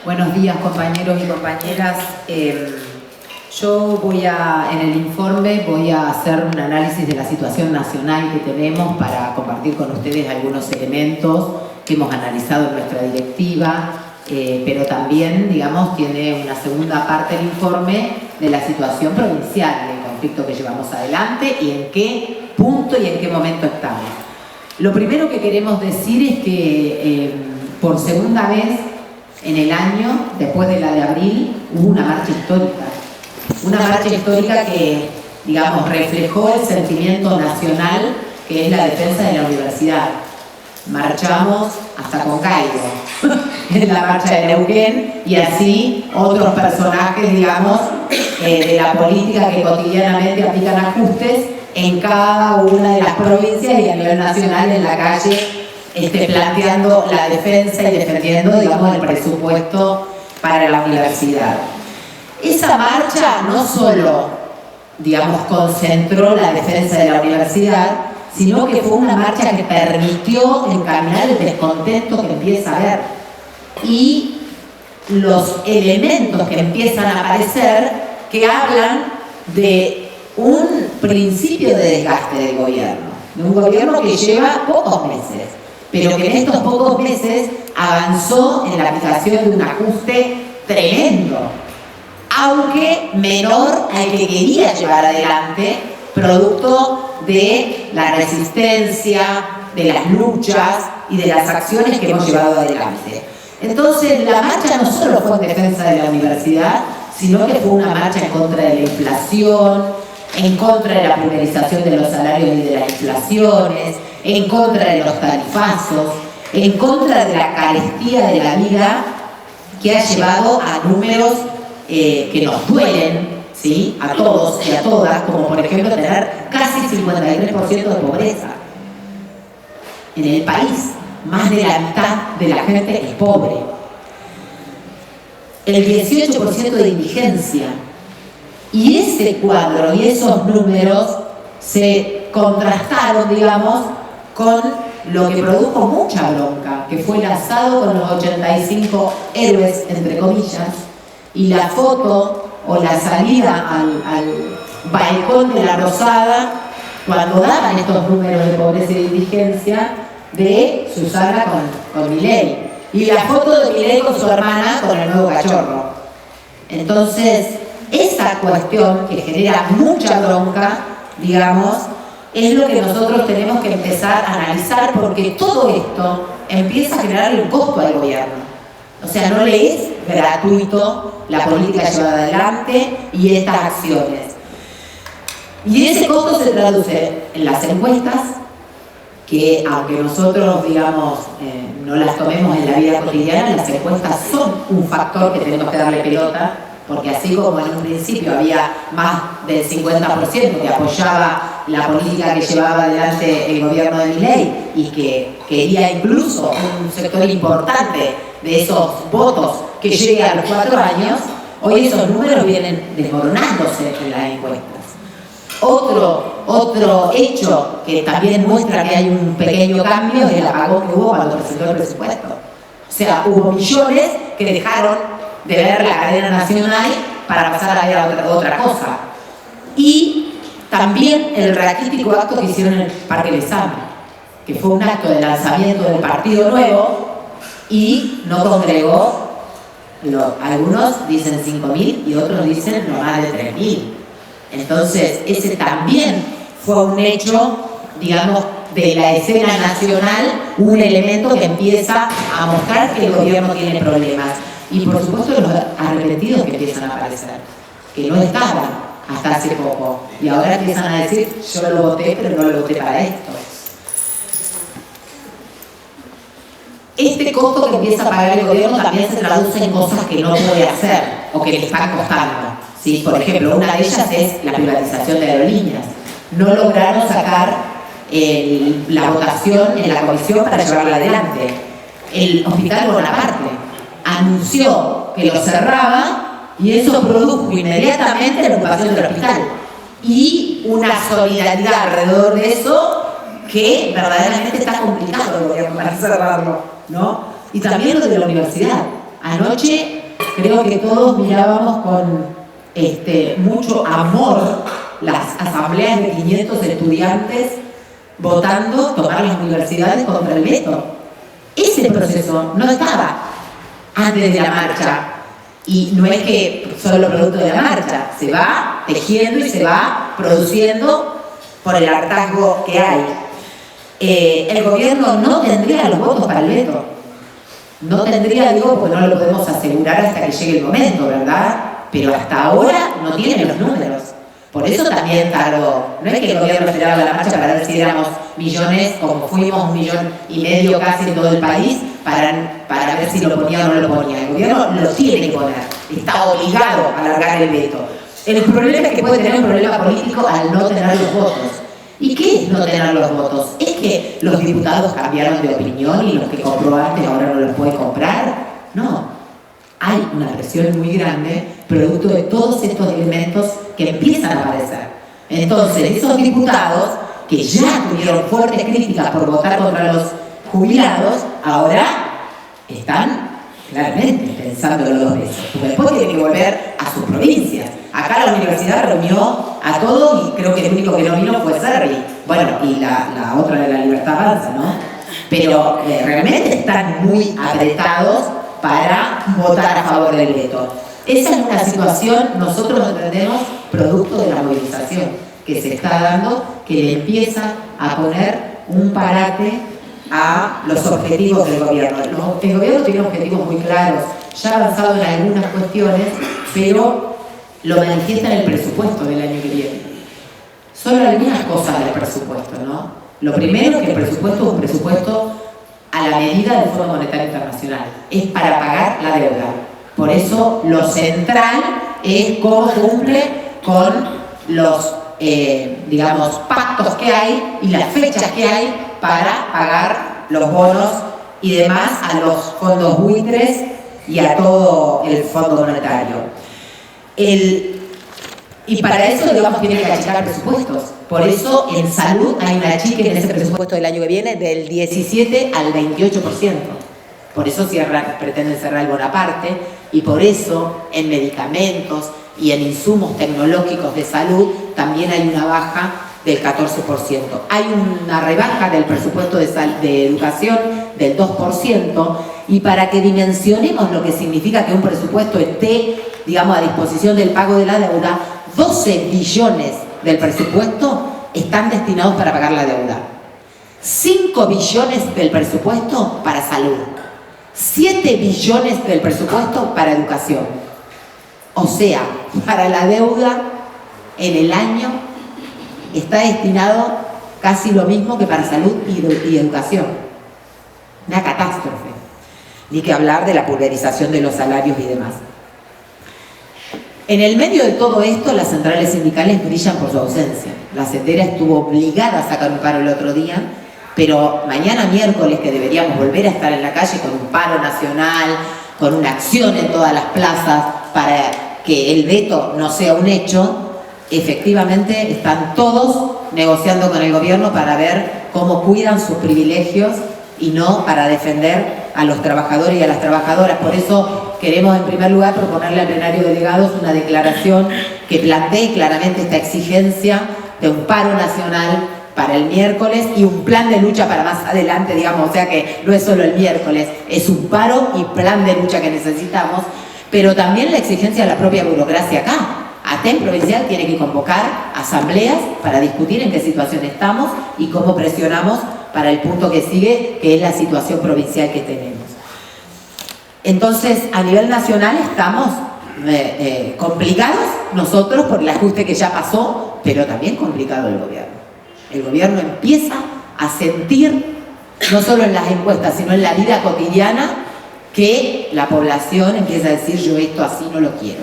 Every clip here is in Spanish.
Buenos días, compañeros y compañeras. Yo en el informe voy a hacer un análisis de la situación nacional que tenemos para compartir con ustedes algunos elementos que hemos analizado en nuestra directiva, pero también, digamos, tiene una segunda parte del informe de la situación provincial, del conflicto que llevamos adelante y en qué punto y en qué momento estamos. Lo primero que queremos decir es que por segunda vez en el año, después de la de abril, hubo una marcha histórica. Una marcha histórica que, digamos, reflejó el sentimiento nacional que es la defensa de la universidad. Marchamos hasta Concaibo, en la marcha de Neuquén, y así otros personajes, digamos, de la política que cotidianamente aplican ajustes en cada una de las provincias y a nivel nacional en la calle, planteando la defensa y defendiendo, digamos, el presupuesto para la universidad. Esa marcha no solo, digamos, concentró la defensa de la universidad, sino que fue una marcha que permitió encaminar el descontento que empieza a haber y los elementos que empiezan a aparecer que hablan de un principio de desgaste del gobierno, de un gobierno que lleva pocos meses, pero que en estos pocos meses avanzó en la aplicación de un ajuste tremendo, aunque menor al que quería llevar adelante, producto de la resistencia, de las luchas y de las acciones que hemos llevado adelante. Entonces, la marcha no solo fue en defensa de la universidad, sino que fue una marcha en contra de la inflación, en contra de la pulverización de los salarios y de las inflaciones, en contra de los tarifazos, en contra de la carestía de la vida que ha llevado a números que nos duelen, ¿sí?, a todos y a todas, como por ejemplo tener casi 53% de pobreza en el país. Más de la mitad de la gente es pobre. El 18% de indigencia. Y ese cuadro y esos números se contrastaron, digamos, con lo que produjo mucha bronca, que fue el asado con los 85 héroes, entre comillas, y la foto o la salida al balcón de la Rosada cuando daban estos números de pobreza y de indigencia de Susana con Milei, y la foto de Milei con su hermana con el nuevo cachorro. Entonces, esa cuestión que genera mucha bronca, digamos, es lo que nosotros tenemos que empezar a analizar, porque todo esto empieza a generar un costo al gobierno. O sea, no le es gratuito la política llevada adelante y estas acciones. Y ese costo se traduce en las encuestas, que aunque nosotros, digamos, no las tomemos en la vida cotidiana, las encuestas son un factor que tenemos que darle pelota, porque así como en un principio había más del 50% que apoyaba la política que llevaba adelante el gobierno de Milei y que quería incluso un sector importante de esos votos que llegue a los 4 años, hoy esos números vienen desmoronándose en las encuestas. Otro hecho que también muestra que hay un pequeño cambio es el apagón que hubo cuando presentó el presupuesto. O sea, hubo millones que dejaron de ver la cadena nacional para pasar a ver otra cosa. Y también el raquítico acto que hicieron en el Parque Lezama, que fue un acto de lanzamiento del Partido Nuevo y no congregó, algunos dicen 5.000 y otros dicen no más de 3.000. Entonces, ese también fue un hecho, digamos, de la escena nacional, un elemento que empieza a mostrar que el gobierno tiene problemas. Y por supuesto los arrepentidos que empiezan a aparecer, que no estaban hasta hace poco. Y ahora empiezan a decir, yo lo voté, pero no lo voté para esto. Este costo que empieza a pagar el gobierno también se traduce en cosas que no puede hacer o que le están costando. ¿Sí? Por ejemplo, una de ellas es la privatización de aerolíneas. No lograron sacar la votación en la comisión para llevarla adelante. El Hospital Bonaparte anunció que lo cerraba y eso produjo inmediatamente la ocupación del hospital y una solidaridad alrededor de eso que verdaderamente está complicado el gobierno para cerrarlo, ¿no? Y también lo de la universidad. Anoche creo que todos mirábamos con mucho amor las asambleas de 500 estudiantes votando tomar las universidades contra el veto. Ese proceso no estaba antes de la marcha. Y no es que solo producto de la marcha, se va tejiendo y se va produciendo por el hartazgo que hay. El gobierno no tendría los votos para el veto. No tendría, digo, pues no lo podemos asegurar hasta que llegue el momento, ¿verdad? Pero hasta ahora no tiene los números. Por eso también tardó. No es que el gobierno esperaba la marcha para ver si éramos millones, como fuimos 1,5 millones casi en todo el país, para ver si lo ponía o no lo ponía. El gobierno lo tiene que poner. Está obligado a alargar el veto. El problema es que puede tener un problema político al no tener los votos. ¿Y qué es no tener los votos? ¿Es que los diputados cambiaron de opinión y los que compró antes ahora no los puede comprar? No. Hay una presión muy grande producto de todos estos elementos que empiezan a aparecer. Entonces, esos diputados que ya tuvieron fuertes críticas por votar contra los jubilados, ahora están claramente pensándolo 2 veces. Porque después tienen que volver a sus provincias. Acá la universidad reunió a todos y creo que el único que no vino fue Servi. Bueno, y la otra de la Libertad Avanza, ¿no? Pero realmente están muy apretados para votar a favor del veto. Esa es una situación, nosotros entendemos, producto de la movilización que se está dando, que le empieza a poner un parate a los objetivos del gobierno. El gobierno tiene objetivos muy claros, ya ha avanzado en algunas cuestiones, pero lo manifiesta en el presupuesto del año que viene. Solo algunas cosas del presupuesto, ¿no? Lo primero es que el presupuesto es un presupuesto a la medida del Fondo Monetario Internacional. Es para pagar la deuda. Por eso lo central es cómo cumple con los, digamos, pactos que hay y las fechas que hay para pagar los bonos y demás a los fondos buitres y a todo el Fondo Monetario. Y para eso, digamos, tiene que achicar presupuestos. Por eso, en salud hay un achique en ese presupuesto del año que viene del 17 al 28%. Por eso pretenden cerrar el Bonaparte y por eso en medicamentos y en insumos tecnológicos de salud también hay una baja del 14%. Hay una rebaja del presupuesto de educación del 2%, y para que dimensionemos lo que significa que un presupuesto esté, digamos, a disposición del pago de la deuda, 12 billones del presupuesto están destinados para pagar la deuda. 5 billones del presupuesto para salud. 7 billones del presupuesto para educación. O sea, para la deuda en el año está destinado casi lo mismo que para salud y educación. Una catástrofe. Ni que hablar de la pulverización de los salarios y demás. En el medio de todo esto, las centrales sindicales brillan por su ausencia. La CETERA estuvo obligada a sacar un paro el otro día, pero mañana miércoles, que deberíamos volver a estar en la calle con un paro nacional, con una acción en todas las plazas para que el veto no sea un hecho, efectivamente están todos negociando con el gobierno para ver cómo cuidan sus privilegios y no para defender a los trabajadores y a las trabajadoras. Por eso queremos en primer lugar proponerle al plenario de delegados una declaración que plantee claramente esta exigencia de un paro nacional para el miércoles y un plan de lucha para más adelante, digamos, o sea que no es solo el miércoles, es un paro y plan de lucha que necesitamos, pero también la exigencia de la propia burocracia acá. ATEM provincial tiene que convocar asambleas para discutir en qué situación estamos y cómo presionamos para el punto que sigue, que es la situación provincial que tenemos. Entonces, a nivel nacional estamos complicados nosotros por el ajuste que ya pasó, pero también complicado el gobierno. El gobierno empieza a sentir, no solo en las encuestas, sino en la vida cotidiana, que la población empieza a decir: yo esto así no lo quiero.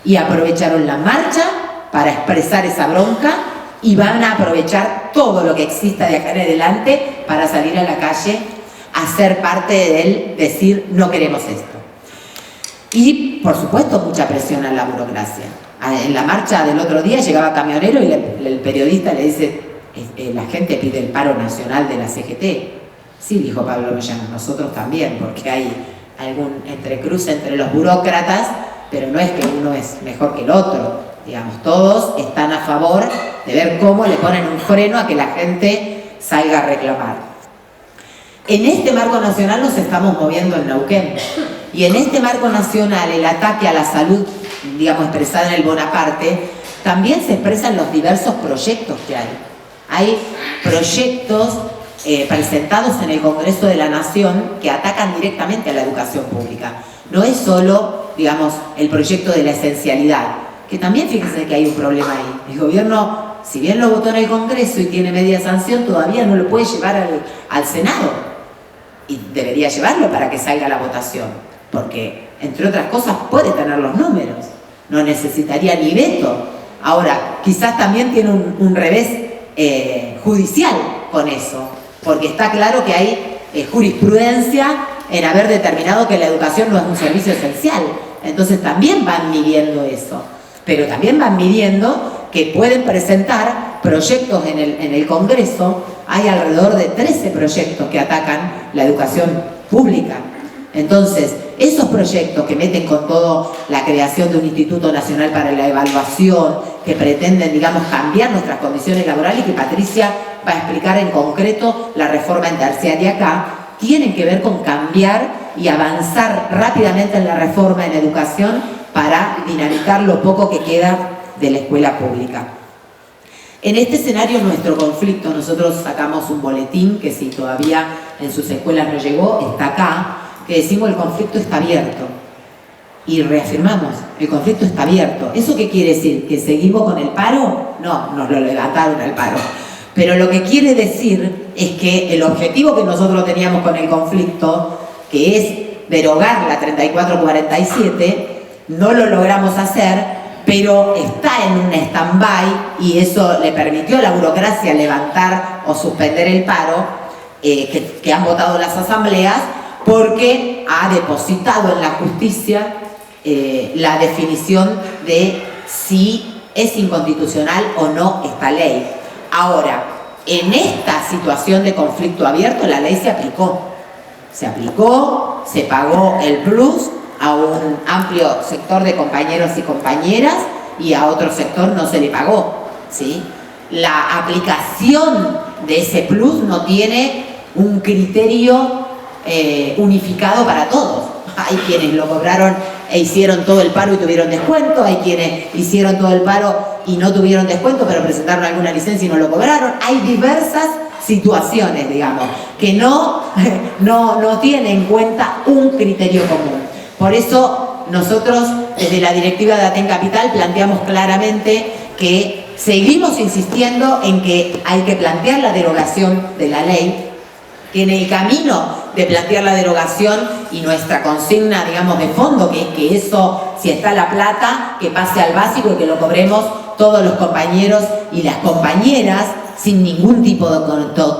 Y aprovecharon la marcha para expresar esa bronca y van a aprovechar todo lo que exista de acá en adelante para salir a la calle a ser parte del decir: no queremos esto. Y, por supuesto, mucha presión a la burocracia. En la marcha del otro día llegaba camionero y el periodista le dice: la gente pide el paro nacional de la CGT. Sí, dijo Pablo Moyano, nosotros también, porque hay algún entrecruce entre los burócratas, pero no es que uno es mejor que el otro. Digamos, todos están a favor de ver cómo le ponen un freno a que la gente salga a reclamar. En este marco nacional nos estamos moviendo en Neuquén. Y en este marco nacional el ataque a la salud, digamos, expresada en el Bonaparte, también se expresa en los diversos proyectos que hay. Hay proyectos presentados en el Congreso de la Nación que atacan directamente a la educación pública. No es solo, digamos, el proyecto de la esencialidad, que también fíjense que hay un problema ahí. El gobierno, si bien lo votó en el Congreso y tiene media sanción, todavía no lo puede llevar al Senado. Y debería llevarlo para que salga la votación, porque, entre otras cosas, puede tener los números. No necesitaría ni veto. Ahora, quizás también tiene un revés judicial con eso, porque está claro que hay jurisprudencia en haber determinado que la educación no es un servicio esencial. Entonces también van midiendo eso, pero también van midiendo que pueden presentar proyectos en el Congreso. Hay alrededor de 13 proyectos que atacan la educación pública. Entonces, esos proyectos que meten con todo la creación de un Instituto Nacional para la Evaluación, que pretenden, digamos, cambiar nuestras condiciones laborales, y que Patricia va a explicar en concreto la reforma en terciaria acá, tienen que ver con cambiar y avanzar rápidamente en la reforma en educación para dinamitar lo poco que queda de la escuela pública. En este escenario, nuestro conflicto, nosotros sacamos un boletín que, si todavía en sus escuelas no llegó, está acá, que decimos: el conflicto está abierto. Y reafirmamos, el conflicto está abierto. ¿Eso qué quiere decir? ¿Que seguimos con el paro? No, nos lo levantaron al paro. Pero lo que quiere decir es que el objetivo que nosotros teníamos con el conflicto, que es derogar la 3447, no lo logramos hacer, pero está en un stand-by, y eso le permitió a la burocracia levantar o suspender el paro que han votado las asambleas, porque ha depositado en la justicia la definición de si es inconstitucional o no esta ley. Ahora, en esta situación de conflicto abierto, la ley se aplicó. Se aplicó, se pagó el plus a un amplio sector de compañeros y compañeras, y a otro sector no se le pagó, ¿sí? La aplicación de ese plus no tiene un criterio unificado para todos. Hay quienes lo cobraron e hicieron todo el paro y tuvieron descuento, hay quienes hicieron todo el paro y no tuvieron descuento, pero presentaron alguna licencia y no lo cobraron. Hay diversas situaciones, digamos, que no tienen en cuenta un criterio común. Por eso nosotros, desde la directiva de Aten Capital, planteamos claramente que seguimos insistiendo en que hay que plantear la derogación de la ley, que en el camino de plantear la derogación, y nuestra consigna, digamos, de fondo, que es que eso, si está la plata, que pase al básico y que lo cobremos todos los compañeros y las compañeras sin ningún tipo de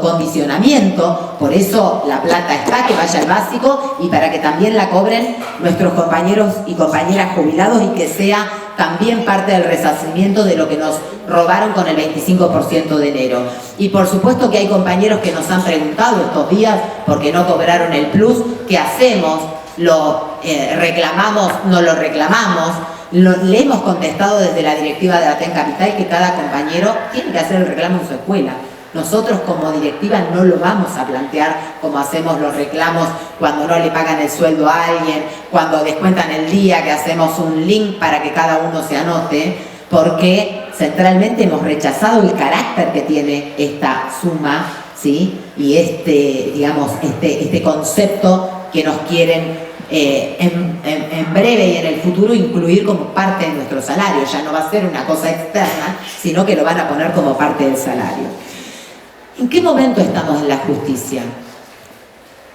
condicionamiento. Por eso la plata está, que vaya al básico, y para que también la cobren nuestros compañeros y compañeras jubilados, y que sea también parte del resarcimiento de lo que nos robaron con el 25% de enero. Y por supuesto que hay compañeros que nos han preguntado estos días por qué no cobraron el plus. ¿Qué hacemos? ¿Lo reclamamos? ¿No lo reclamamos? Le hemos contestado desde la directiva de Aten Capital que cada compañero tiene que hacer el reclamo en su escuela. Nosotros como directiva no lo vamos a plantear como hacemos los reclamos cuando no le pagan el sueldo a alguien, cuando descuentan el día, que hacemos un link para que cada uno se anote, porque centralmente hemos rechazado el carácter que tiene esta suma, ¿sí? Y este concepto que nos quieren en breve y en el futuro incluir como parte de nuestro salario. Ya no va a ser una cosa externa, sino que lo van a poner como parte del salario. ¿En qué momento estamos en la justicia?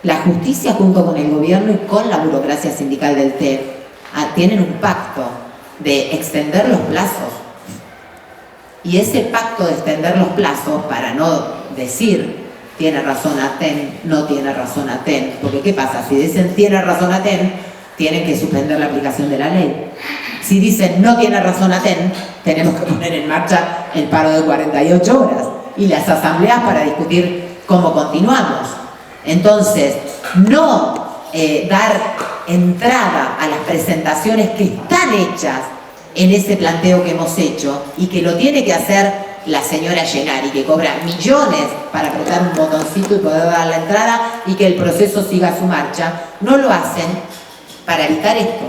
La justicia, junto con el gobierno y con la burocracia sindical del TEF, tienen un pacto de extender los plazos. Y ese pacto de extender los plazos, para no decir tiene razón Aten, no tiene razón Aten, porque ¿qué pasa? Si dicen tiene razón Aten, tienen que suspender la aplicación de la ley. Si dicen no tiene razón Aten, tenemos que poner en marcha el paro de 48 horas y las asambleas para discutir cómo continuamos. Entonces, no dar entrada a las presentaciones que están hechas en ese planteo que hemos hecho y que lo tiene que hacer la señora Gennari, que cobra millones para apretar un botoncito y poder dar la entrada y que el proceso siga su marcha, no lo hacen para evitar esto,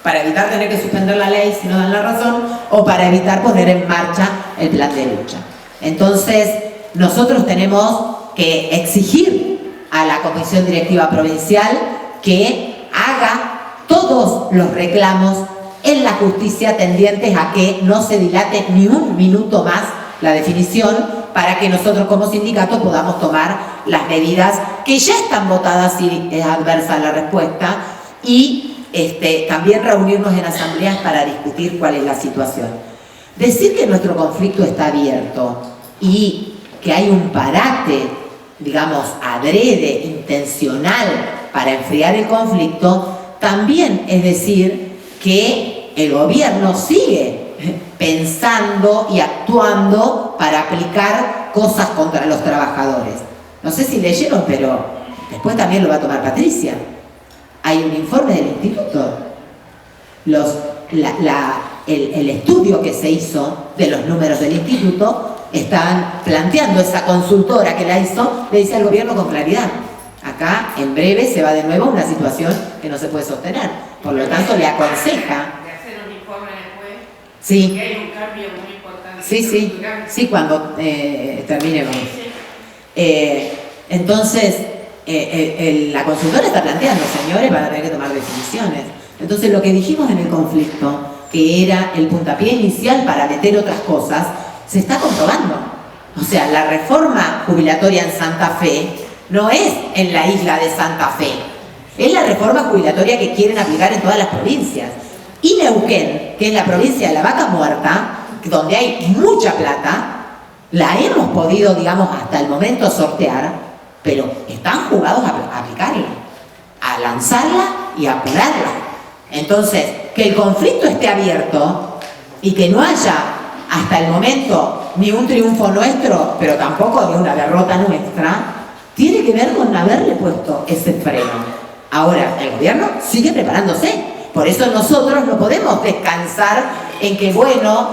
para evitar tener que suspender la ley si no dan la razón o para evitar poner en marcha el plan de lucha. Entonces, nosotros tenemos que exigir a la Comisión Directiva Provincial que haga todos los reclamos en la justicia tendientes a que no se dilate ni un minuto más la definición para que nosotros como sindicato podamos tomar las medidas que ya están votadas si es adversa la respuesta y también reunirnos en asambleas para discutir cuál es la situación. Decir que nuestro conflicto está abierto y que hay un parate, digamos, adrede, intencional para enfriar el conflicto, también es decir que el gobierno sigue pensando y actuando para aplicar cosas contra los trabajadores. No sé si leyeron, pero después también lo va a tomar Patricia. Hay un informe del instituto. El estudio que se hizo de los números del instituto están planteando, esa consultora que la hizo, le dice al gobierno con claridad: acá en breve se va de nuevo a una situación que no se puede sostener. Por lo tanto, le aconseja. Sí. Hay un cambio muy importante. Sí, cuando terminemos. Entonces, la consultora está planteando, señores, van a tener que tomar definiciones. Entonces, lo que dijimos en el conflicto, que era el puntapié inicial para meter otras cosas, se está comprobando. O sea, la reforma jubilatoria en Santa Fe no es en la isla de Santa Fe, es la reforma jubilatoria que quieren aplicar en todas las provincias. Y Neuquén, que es la provincia de la vaca muerta, donde hay mucha plata, la hemos podido, digamos, hasta el momento sortear, pero están jugados a aplicarla, a lanzarla y a apurarla. Entonces, que el conflicto esté abierto y que no haya hasta el momento ni un triunfo nuestro, pero tampoco ni una derrota nuestra, tiene que ver con haberle puesto ese freno. Ahora, el gobierno sigue preparándose. Por eso nosotros no podemos descansar en que, bueno,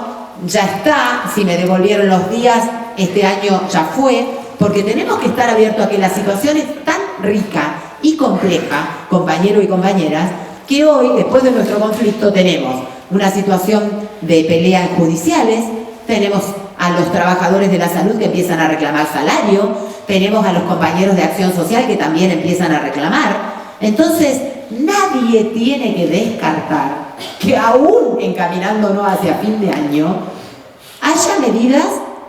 ya está, si me devolvieron los días, este año ya fue, porque tenemos que estar abiertos a que la situación es tan rica y compleja, compañeros y compañeras, que hoy, después de nuestro conflicto, tenemos una situación de peleas judiciales, tenemos a los trabajadores de la salud que empiezan a reclamar salario, tenemos a los compañeros de acción social que también empiezan a reclamar. Entonces, nadie tiene que descartar que aún encaminándonos hacia fin de año haya medidas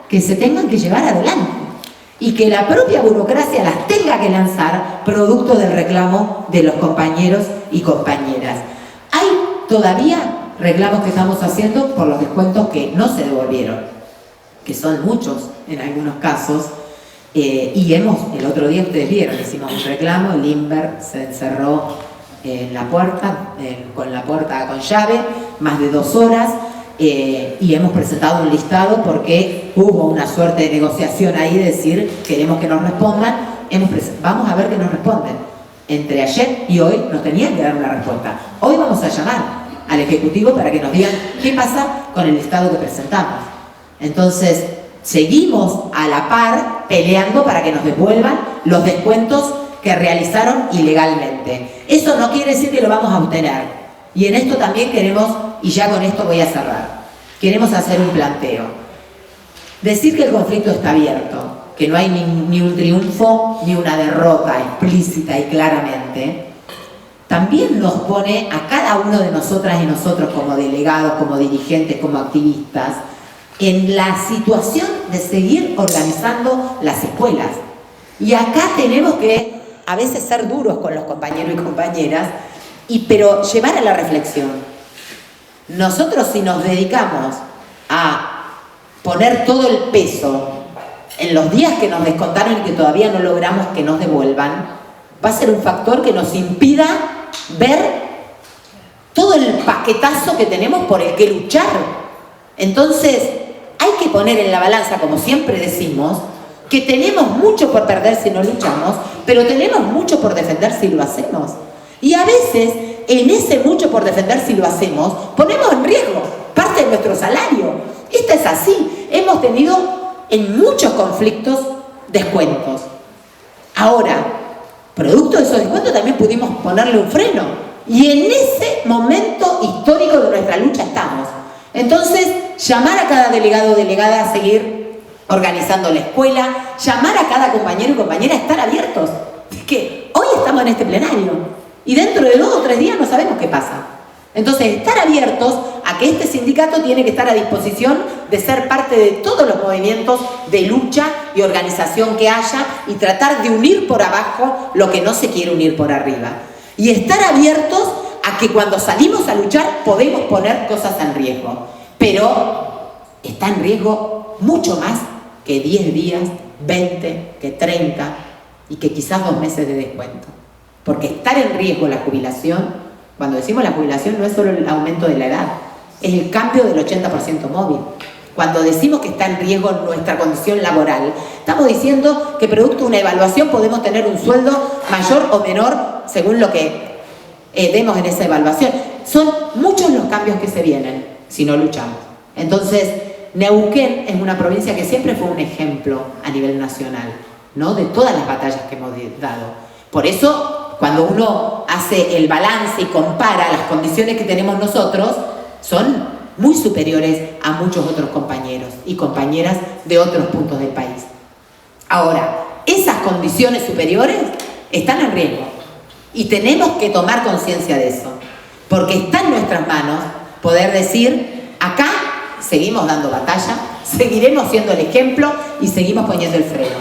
que se tengan que llevar adelante y que la propia burocracia las tenga que lanzar producto del reclamo de los compañeros y compañeras. Hay todavía reclamos que estamos haciendo por los descuentos que no se devolvieron, que son muchos en algunos casos. Y el otro día ustedes vieron, hicimos un reclamo, el INVER se encerró en la puerta, con la puerta con llave, más de 2 horas, y hemos presentado un listado porque hubo una suerte de negociación ahí de decir, queremos que nos respondan, vamos a ver que nos responden. Entre ayer y hoy nos tenían que dar una respuesta. Hoy vamos a llamar al Ejecutivo para que nos digan qué pasa con el listado que presentamos. Entonces, seguimos a la par peleando para que nos devuelvan los descuentos que realizaron ilegalmente. Eso no quiere decir que lo vamos a obtener. Y en esto también queremos, y ya con esto voy a cerrar, queremos hacer un planteo. Decir que el conflicto está abierto, que no hay ni un triunfo ni una derrota explícita y claramente, también nos pone a cada uno de nosotras y nosotros como delegados, como dirigentes, como activistas, en la situación de seguir organizando las escuelas. Y acá tenemos que a veces ser duros con los compañeros y compañeras, pero llevar a la reflexión. Nosotros, si nos dedicamos a poner todo el peso en los días que nos descontaron y que todavía no logramos que nos devuelvan, va a ser un factor que nos impida ver todo el paquetazo que tenemos por el que luchar. Entonces, hay que poner en la balanza, como siempre decimos, que tenemos mucho por perder si no luchamos, pero tenemos mucho por defender si lo hacemos. Y a veces en ese mucho por defender, si lo hacemos, ponemos en riesgo parte de nuestro salario. Esto es así. Hemos tenido en muchos conflictos descuentos. Ahora, producto de esos descuentos también pudimos ponerle un freno. Y en ese momento histórico de nuestra lucha estamos. Entonces, llamar a cada delegado o delegada a seguir organizando la escuela, llamar a cada compañero y compañera a estar abiertos. Es que hoy estamos en este plenario y dentro de 2 o 3 días no sabemos qué pasa. Entonces, estar abiertos a que este sindicato tiene que estar a disposición de ser parte de todos los movimientos de lucha y organización que haya y tratar de unir por abajo lo que no se quiere unir por arriba. Y estar abiertos a que cuando salimos a luchar podemos poner cosas en riesgo. Pero está en riesgo mucho más que 10 días, 20, que 30 y que quizás 2 meses de descuento. Porque estar en riesgo la jubilación, cuando decimos la jubilación no es solo el aumento de la edad, es el cambio del 80% móvil. Cuando decimos que está en riesgo nuestra condición laboral, estamos diciendo que producto de una evaluación podemos tener un sueldo mayor o menor según lo que demos en esa evaluación. Son muchos los cambios que se vienen si no luchamos. Entonces, Neuquén es una provincia que siempre fue un ejemplo a nivel nacional, ¿no? De todas las batallas que hemos dado. Por eso, cuando uno hace el balance y compara las condiciones que tenemos nosotros, son muy superiores a muchos otros compañeros y compañeras de otros puntos del país. Ahora, esas condiciones superiores están en riesgo y tenemos que tomar conciencia de eso, porque está en nuestras manos poder decir, acá seguimos dando batalla, seguiremos siendo el ejemplo y seguimos poniendo el freno.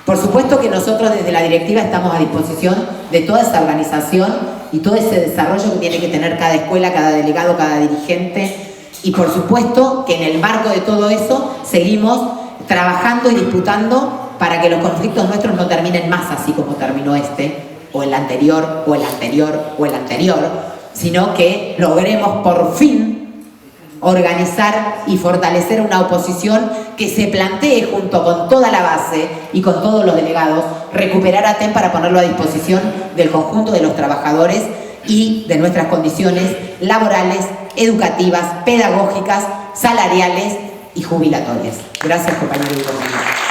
Por supuesto que nosotros desde la directiva estamos a disposición de toda esa organización y todo ese desarrollo que tiene que tener cada escuela, cada delegado, cada dirigente. Y por supuesto que en el marco de todo eso seguimos trabajando y disputando para que los conflictos nuestros no terminen más así como terminó este, o el anterior, o el anterior, o el anterior, sino que logremos por fin organizar y fortalecer una oposición que se plantee junto con toda la base y con todos los delegados, recuperar ATEM para ponerlo a disposición del conjunto de los trabajadores y de nuestras condiciones laborales, educativas, pedagógicas, salariales y jubilatorias. Gracias, compañeros y compañeras.